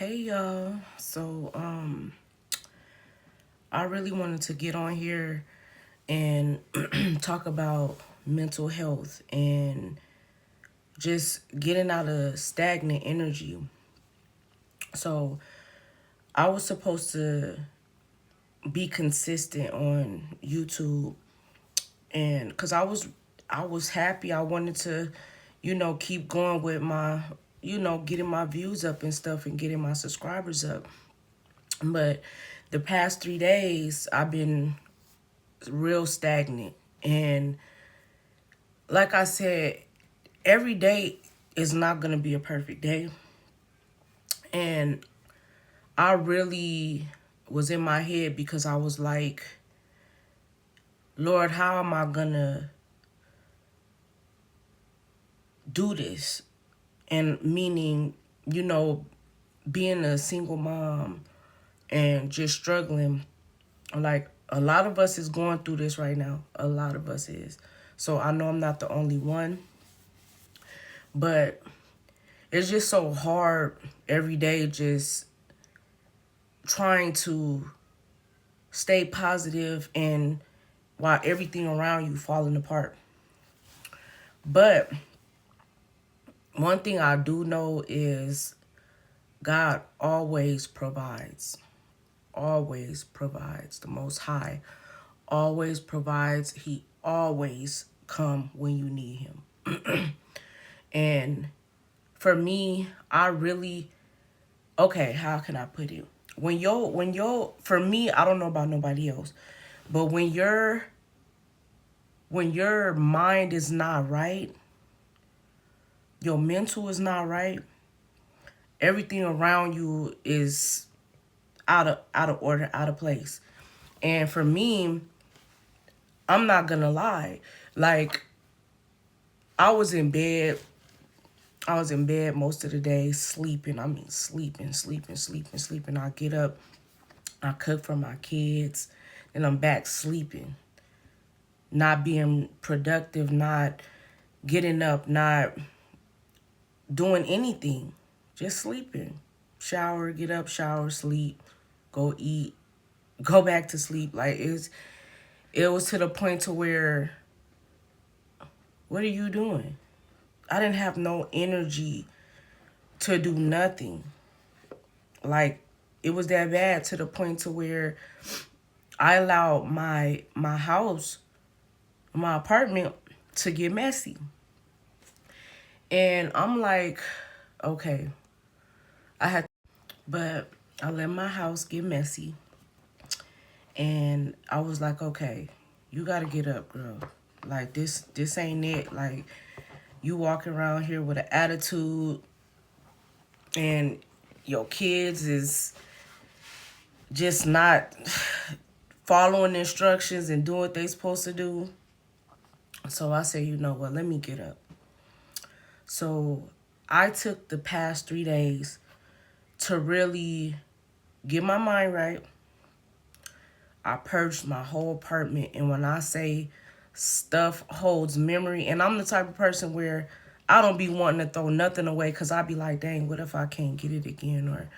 Hey y'all. I really wanted to get on here and talk about mental health and just getting out of stagnant energy. So, I was supposed to be consistent on YouTube and cuz I was happy. I wanted to, keep going with my, getting my views up and stuff and getting my subscribers up. But the past 3 days I've been real stagnant. And like I said, every day is not going to be a perfect day. And I really was in my head because I was like, Lord, how am I going to do this? And meaning, being a single mom and just struggling. Like, a lot of us is going through this right now. A lot of us is. So I know I'm not the only one. But it's just so hard every day just trying to stay positive and while everything around you falling apart. But one thing I do know is God always provides. Always provides. The Most High always provides. He always come when you need him. And for me, I really, okay, how can I put it? For me, I don't know about nobody else, but when your mind is not right, your mental is not right, everything around you is out of order, out of place. And for me, I'm not gonna lie, like I was in bed. I was in bed most of the day, sleeping. I mean, sleeping. I get up, I cook for my kids, and I'm back sleeping. Not being productive, not getting up, not doing anything, just sleeping. Shower, get up, shower, sleep, go eat, go back to sleep. Like it was to the point to where, what are you doing? I didn't have no energy to do nothing. Like it was that bad to the point to where I allowed my house, my apartment to get messy. And I'm like, okay, I had, but I let my house get messy. And I was like, okay, you got to get up, girl. Like this ain't it. Like you walking around here with an attitude and your kids is just not following instructions and doing what they supposed to do. So I said, you know what, let me get up. So I took the past 3 days to really get my mind right. I purged my whole apartment. And when I say stuff holds memory, and I'm the type of person where I don't be wanting to throw nothing away because I be like, dang, what if I can't get it again? Or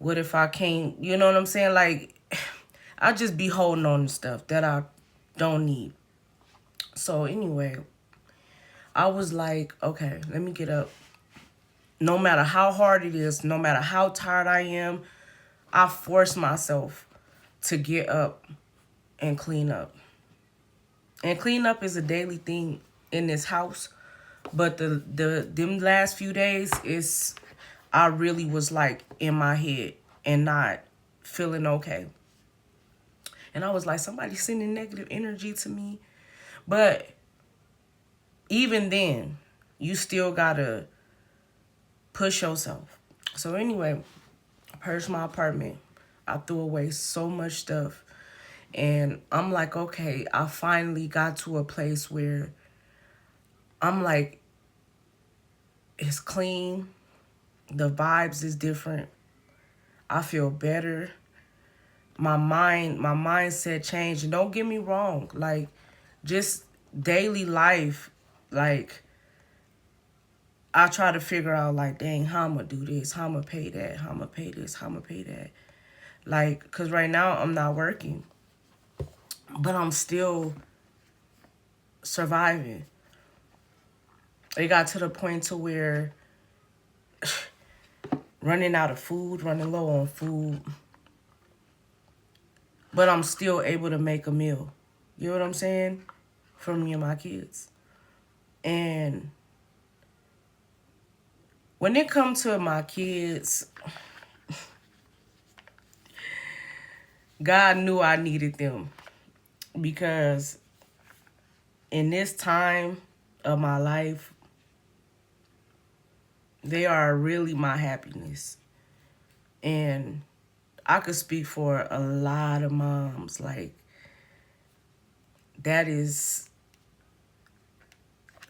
what if I can't, you know what I'm saying? Like, I just be holding on to stuff that I don't need. So anyway, I was like, okay, let me get up. No matter how hard it is, no matter how tired I am, I force myself to get up and clean up. And clean up is a daily thing in this house. But them last few days is I really was like in my head and not feeling okay. And I was like, somebody sending negative energy to me. But even then, you still gotta push yourself. So anyway, I purged my apartment. I threw away so much stuff. And I'm like, okay, I finally got to a place where I'm like, it's clean. The vibes is different. I feel better. My mindset changed. And don't get me wrong, like just daily life, like I try to figure out, like, dang, how I'm going to do this, how I'm going to pay that, how I'm going to pay this, how I'm going to pay that. Like, because right now I'm not working, but I'm still surviving. It got to the point to where running out of food, running low on food, but I'm still able to make a meal. You know what I'm saying? For me and my kids. And when it comes to my kids, God knew I needed them, because in this time of my life, they are really my happiness. And I could speak for a lot of moms. Like, that is,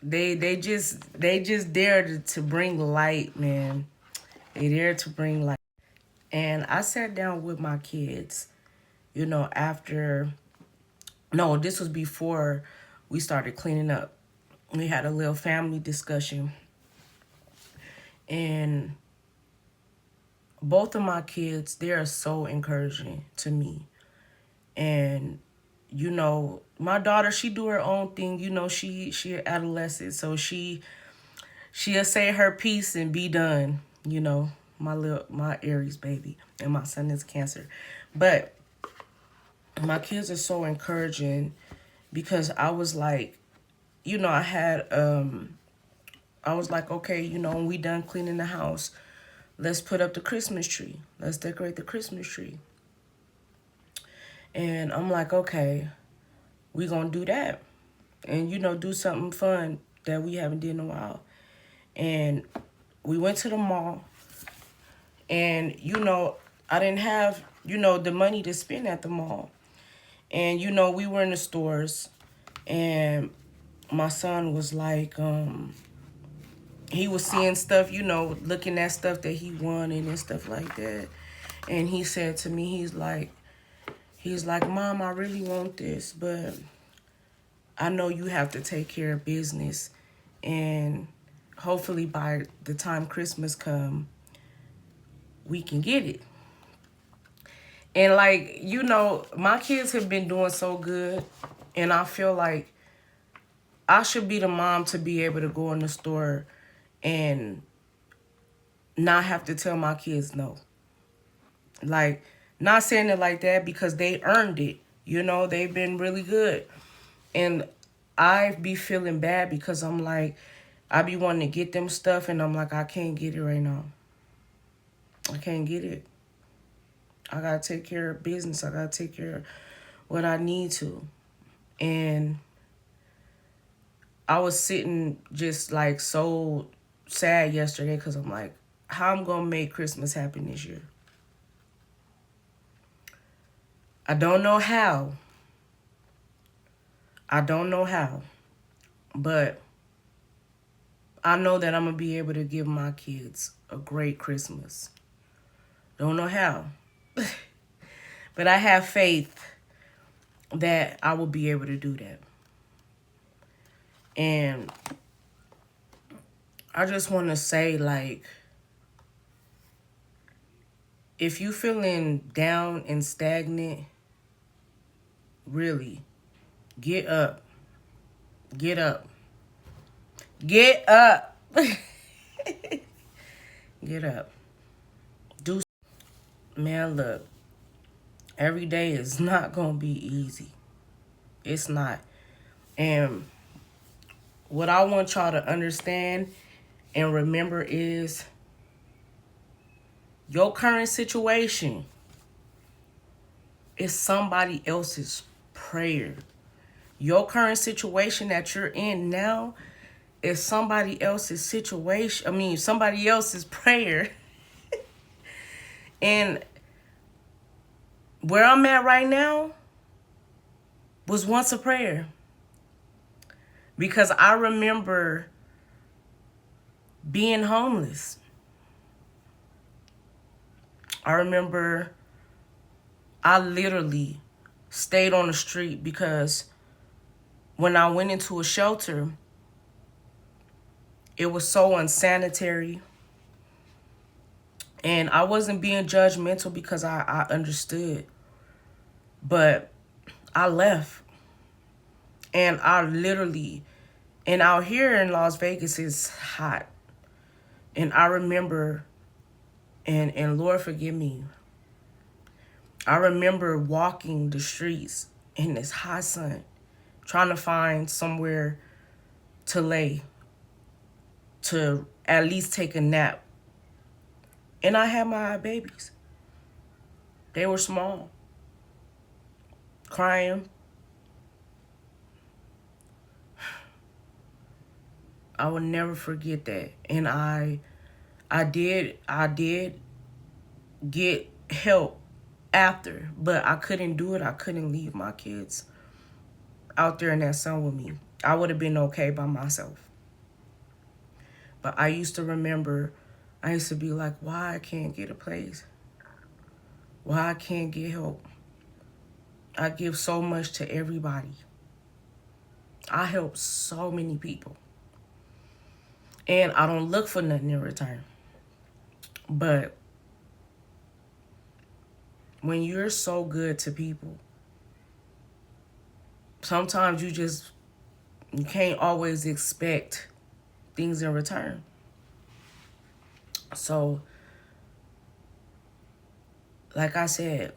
they just there to bring light, man. They there to bring light. And I sat down with my kids, after, no, this was before we started cleaning up. We had a little family discussion. And both of my kids, they are so encouraging to me. And, my daughter, she do her own thing. She adolescent, so she'll say her piece and be done. My Aries baby, and my son is Cancer. But my kids are so encouraging, because I was like, I was like, okay, when we done cleaning the house, let's put up the Christmas tree. Let's decorate the Christmas tree. And I'm like, okay, we gonna do that. And, do something fun that we haven't did in a while. And we went to the mall. And, I didn't have, the money to spend at the mall. And, we were in the stores. And my son was like, he was seeing stuff, looking at stuff that he wanted and stuff like that. And he said to me, he's like, Mom, I really want this, but I know you have to take care of business. And hopefully by the time Christmas come, we can get it. And like, my kids have been doing so good. And I feel like I should be the mom to be able to go in the store and not have to tell my kids no. Like, not saying it like that, because they earned it. They've been really good. And I be feeling bad, because I'm like, I be wanting to get them stuff, and I'm like, I can't get it right now. I can't get it. I got to take care of business. I got to take care of what I need to. And I was sitting just like so sad yesterday, because I'm like, how I'm going to make Christmas happen this year? I don't know how. But I know that I'm going to be able to give my kids a great Christmas. Don't know how. But I have faith that I will be able to do that. And I just want to say, like, if you feeling down and stagnant, really, get up. Get up. Get up. Get up. Man, look, every day is not going to be easy. It's not. And what I want y'all to understand and remember is your current situation is somebody else's prayer. Your current situation that you're in now is somebody else's situation. Somebody else's prayer. And where I'm at right now was once a prayer. Because I remember being homeless. I remember I literally stayed on the street, because when I went into a shelter, It was so unsanitary. And I wasn't being judgmental because I understood. But I left. And I literally, and out here in Las Vegas it's hot. And I remember, and Lord forgive me, I remember walking the streets in this hot sun, trying to find somewhere to lay, to at least take a nap. And I had my babies. They were small, crying. I will never forget that. And I did get help after, but I couldn't do it. I couldn't leave my kids out there in that sun with me. I would have been okay by myself. But I used to remember, I used to be like, why I can't get a place? Why I can't get help? I give so much to everybody. I help so many people. And I don't look for nothing in return. But when you're so good to people, sometimes you can't always expect things in return. So, like I said,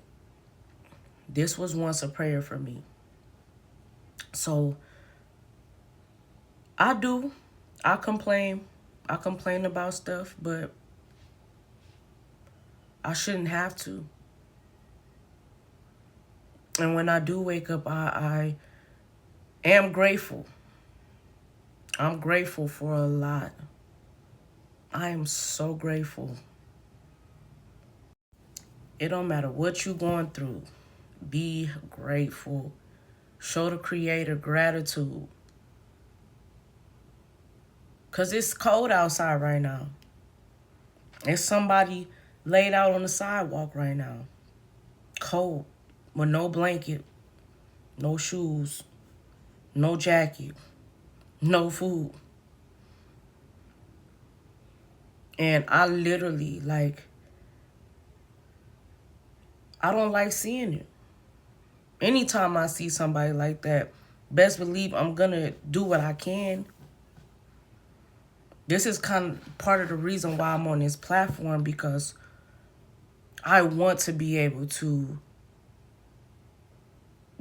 this was once a prayer for me. So, I complain. I complain about stuff, but I shouldn't have to. And when I do wake up, I am grateful. I'm grateful for a lot. I am so grateful. It don't matter what you're going through. Be grateful. Show the Creator gratitude. Because it's cold outside right now. There's somebody laid out on the sidewalk right now. Cold. With no blanket. No shoes. No jacket. No food. And I literally, I don't like seeing it. Anytime I see somebody like that, best believe I'm going to do what I can. This is kind of part of the reason why I'm on this platform, because I want to be able to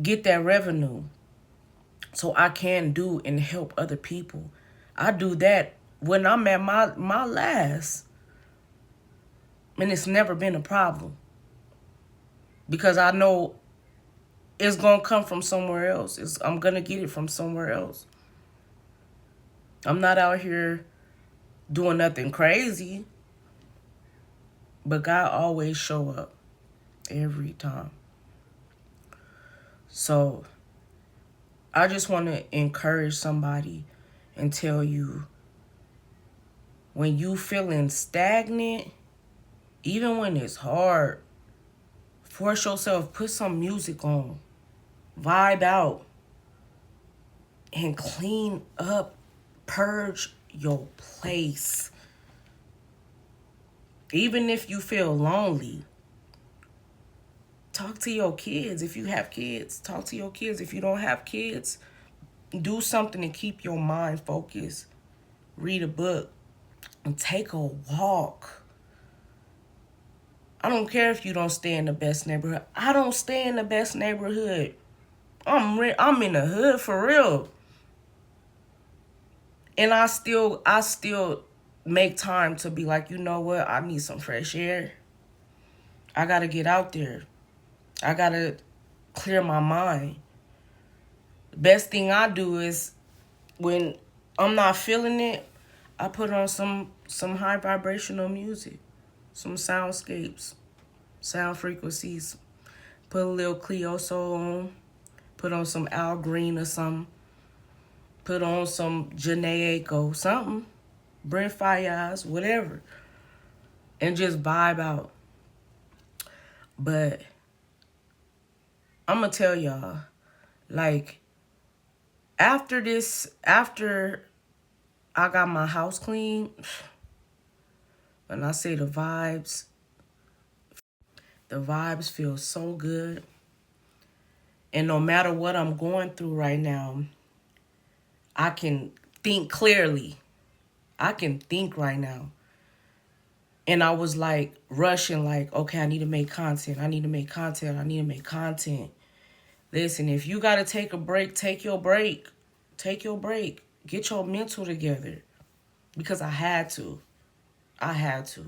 get that revenue so I can do and help other people. I do that when I'm at my last. And it's never been a problem. Because I know it's going to come from somewhere else. I'm going to get it from somewhere else. I'm not out here doing nothing crazy. But God always show up. Every time. So, I just want to encourage somebody and tell you, when you feeling stagnant, even when it's hard, force yourself, put some music on, vibe out, and clean up, purge your place. Even if you feel lonely, talk to your kids. If you have kids, talk to your kids. If you don't have kids, do something to keep your mind focused. Read a book and take a walk. I don't care if you don't stay in the best neighborhood. I don't stay in the best neighborhood. I'm in the hood for real. And I still make time to be like, you know what? I need some fresh air. I got to get out there. I got to clear my mind. The best thing I do is when I'm not feeling it, I put on some high vibrational music, some soundscapes, sound frequencies. Put a little Cleo Soul on. Put on some Al Green or something. Put on some Janae Aiko, something. Brent Fayez, whatever. And just vibe out. But I'm going to tell y'all, after I got my house clean. When I say the vibes feel so good. And no matter what I'm going through right now, I can think clearly. I can think right now. And I was like rushing, like, okay, I need to make content. I need to make content. I need to make content. Listen, if you got to take a break, take your break. Take your break. Get your mental together. Because I had to. I had to.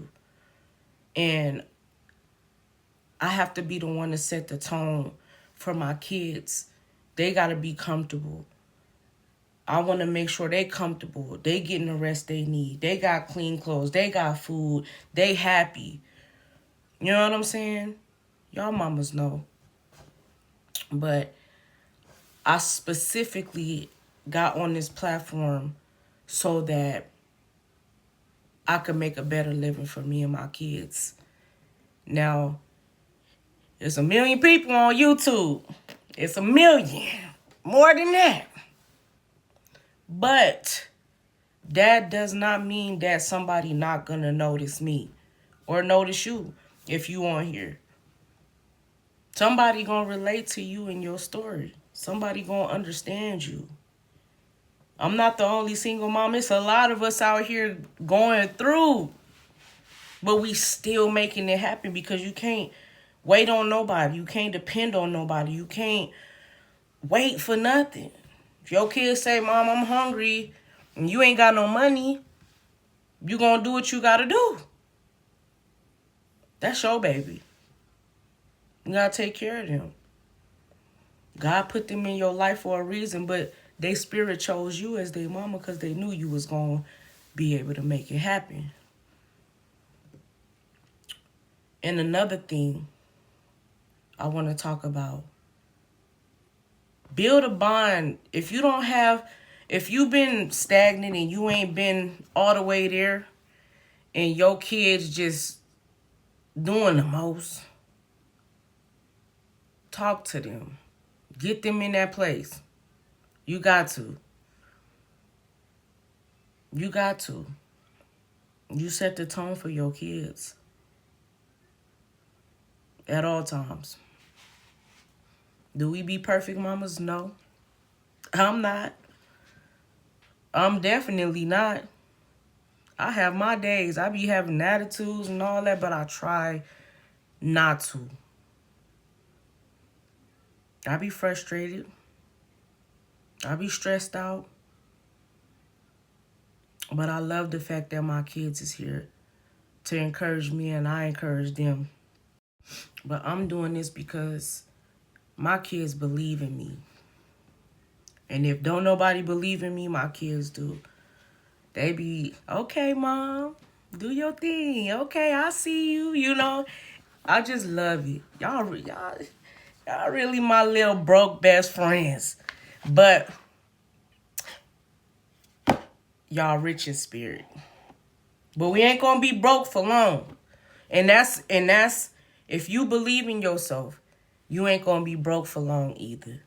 And I have to be the one to set the tone for my kids. They got to be comfortable. I want to make sure they comfortable. They getting the rest they need. They got clean clothes. They got food. They happy. You know what I'm saying? Y'all mamas know. But I specifically got on this platform so that I could make a better living for me and my kids. Now, there's 1 million people on YouTube. It's 1 million. More than that. But that does not mean that somebody not gonna notice me or notice you if you on here. Somebody gonna relate to you in your story. Somebody gonna understand you. I'm not the only single mom. It's a lot of us out here going through. But we still making it happen because you can't wait on nobody. You can't depend on nobody. You can't wait for nothing. If your kids say, Mom, I'm hungry, and you ain't got no money, you gonna do what you gotta do. That's your baby. You gotta take care of them. God put them in your life for a reason, but they spirit chose you as their mama because they knew you was gonna be able to make it happen. And another thing I want to talk about, build a bond. If you've been stagnant and you ain't been all the way there and your kids just doing the most, talk to them. Get them in that place. You got to. You got to. You set the tone for your kids at all times. Do we be perfect mamas? No. I'm not. I'm definitely not. I have my days. I be having attitudes and all that, but I try not to. I be frustrated. I be stressed out. But I love the fact that my kids is here to encourage me and I encourage them. But I'm doing this because my kids believe in me. And if don't nobody believe in me, my kids do. They be, okay, Mom, do your thing. Okay, I see you, you know. I just love it. Y'all really my little broke best friends. But y'all rich in spirit. But we ain't gonna be broke for long. And that's if you believe in yourself, you ain't gonna be broke for long either.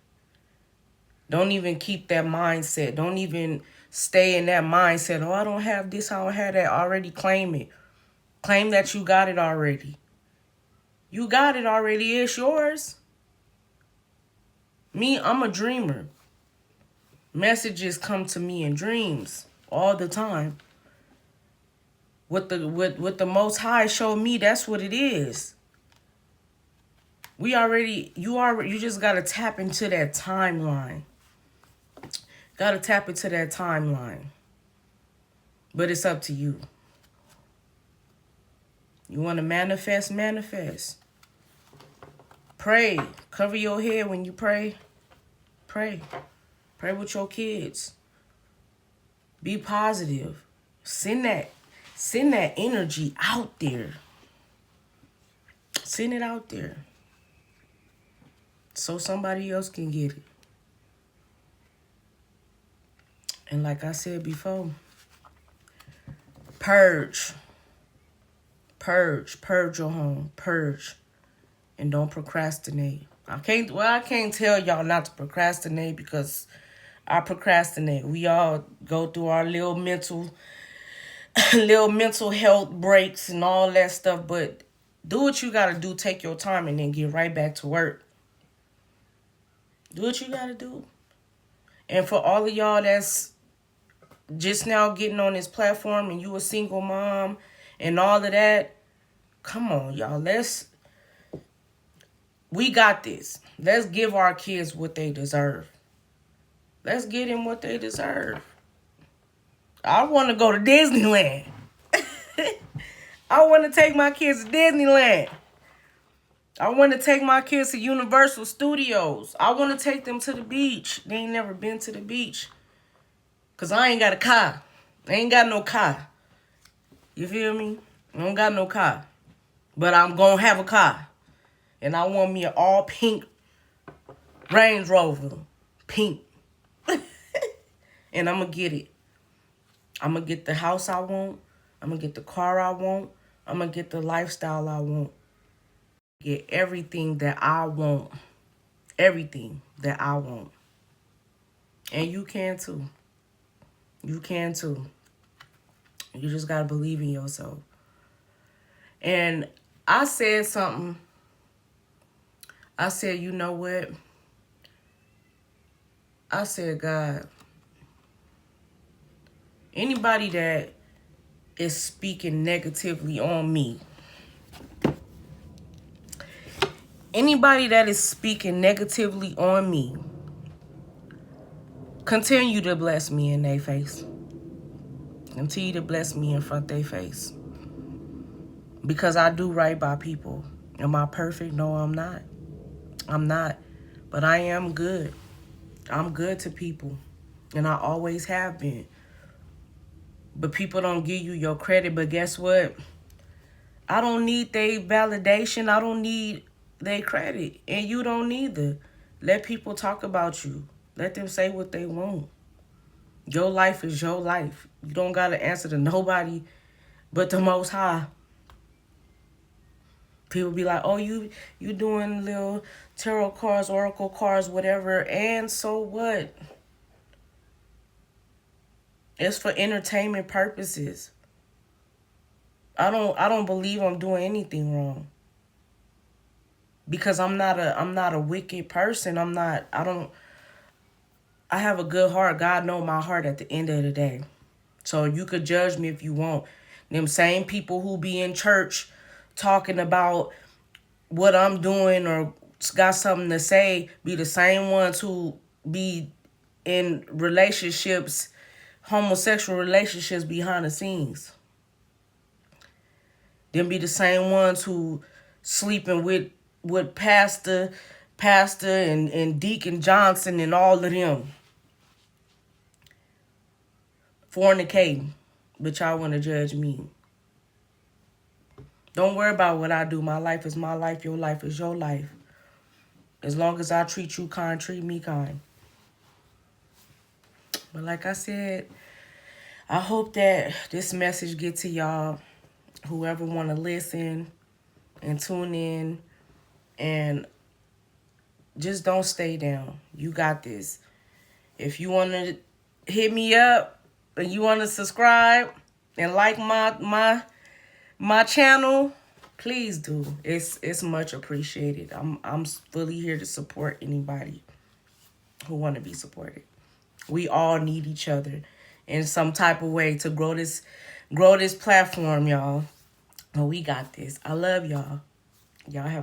Don't even keep that mindset. Don't even stay in that mindset. Oh, I don't have this, I don't have that. Already claim it. Claim that you got it already. You got it already. It's yours. Me, I'm a dreamer. Messages come to me in dreams all the time. What the Most High showed me, that's what it is. You just gotta tap into that timeline. Gotta tap into that timeline. But it's up to you. You want to manifest, manifest. Pray. Cover your head when you pray. Pray. Pray with your kids. Be positive. Send that energy out there. Send it out there. So somebody else can get it. And like I said before, purge. Purge. Purge your home. Purge. And don't procrastinate. I can't tell y'all not to procrastinate because I procrastinate. We all go through our little little mental health breaks and all that stuff, but do what you gotta do, take your time, and then get right back to work. Do what you gotta do. And for all of y'all that's just now getting on this platform and you a single mom and all of that, come on, y'all. We got this. Let's give our kids what they deserve. Let's get them what they deserve. I want to go to Disneyland. I want to take my kids to Disneyland. I want to take my kids to Universal Studios. I want to take them to the beach. They ain't never been to the beach. Because I ain't got a car. I ain't got no car. You feel me? I don't got no car. But I'm going to have a car. And I want me an all pink Range Rover. Pink. And I'm going to get it. I'm going to get the house I want. I'm going to get the car I want. I'm going to get the lifestyle I want. Get everything that I want. Everything that I want. And you can too. You can too. You just got to believe in yourself. And I said something. I said, you know what? I said, God, anybody that is speaking negatively on me, anybody that is speaking negatively on me, continue to bless me in their face. Continue to bless me in front of their face. Because I do right by people. Am I perfect? No, I'm not. I'm not. But I am good. I'm good to people. And I always have been. But people don't give you your credit. But guess what? I don't need their validation. I don't need their credit. And you don't either. Let people talk about you. Let them say what they want. Your life is your life. You don't got to answer to nobody but the Most High. People be like, oh, you doing little tarot cards, oracle cards, whatever. And so what? It's for entertainment purposes. I don't believe I'm doing anything wrong. Because I'm not a wicked person. I have a good heart. God knows my heart at the end of the day. So you could judge me if you want. Them same people who be in church talking about what I'm doing or got something to say be the same ones who be in relationships, homosexual relationships behind the scenes. Them be the same ones who sleeping with Pastor and Deacon Johnson and all of them. Fornicating. But y'all want to judge me. Don't worry about what I do. My life is my life. Your life is your life. As long as I treat you kind, treat me kind. But like I said, I hope that this message get to y'all. Whoever want to listen and tune in. And just don't stay down. You got this. If you want to hit me up and you want to subscribe and like my channel, please do. It's much appreciated. I'm fully here to support anybody who want to be supported. We all need each other in some type of way to grow this platform, y'all. And we got this. I love y'all. Y'all have